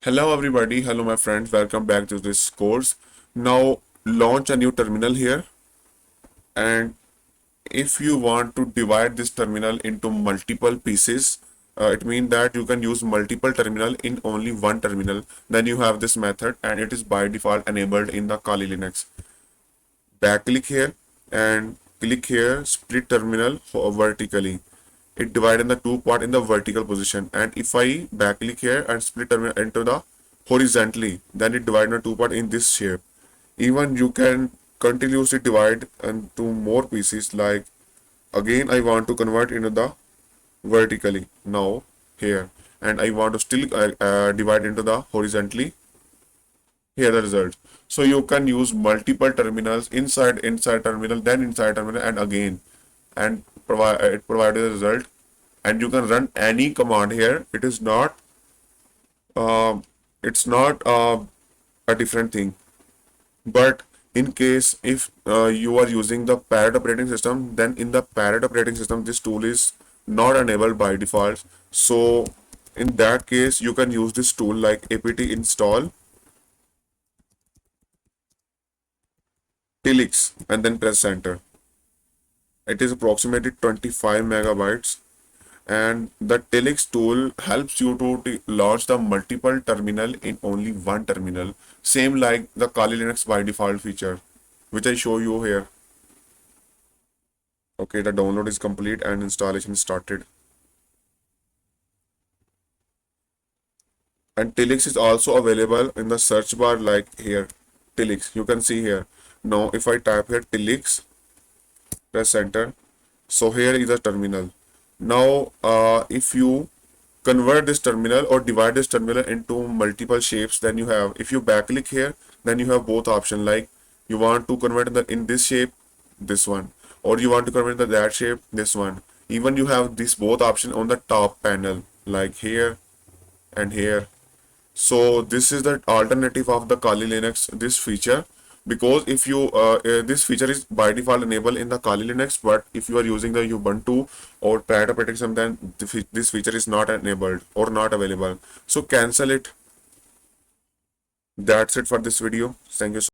Hello everybody, hello my friends, welcome back to this course. Now launch a new terminal here, and if you want to divide this terminal into multiple pieces, it means that you can use multiple terminal in only one terminal. Then you have this method and it is by default enabled in the Kali Linux. Back click here and click here split terminal vertically. It divided the two part in the vertical position, and if I back click here and split terminal into the horizontally, then it divided the two part in this shape. Even you can continuously divide into more pieces, like again I want to convert into the vertically now here, and I want to still divide into the horizontally. Here the result. So you can use multiple terminals, inside terminal, then inside terminal, and again, and provide it provides the result. And you can run any command here. Uh, it's not a different thing. But in case if you are using the parrot operating system, then in the parrot operating system this tool is not enabled by default. So in that case you can use this tool like apt install Tmux and then press enter. It is approximately 25 megabytes, and the Tmux tool helps you to launch the multiple terminal in only one terminal, same like the Kali Linux by default feature, which I show you here. Okay, the download is complete and installation started. And Tmux is also available in the search bar, like here, Tmux. You can see here. Now, if I type here Tmux, press enter. So here is the terminal. Now, if you convert this terminal or divide this terminal into multiple shapes, then you have, if you back click here, then you have both options, like you want to convert in this shape, this one, or you want to convert in that shape, this one. Even you have this both option on the top panel, like here and here. So this is the alternative of the Kali Linux, this feature, because if you this feature is by default enabled in the Kali Linux, but if you are using the Ubuntu or parrot operating system, then this feature is not enabled or not available. So cancel it. That's it for this video. Thank you so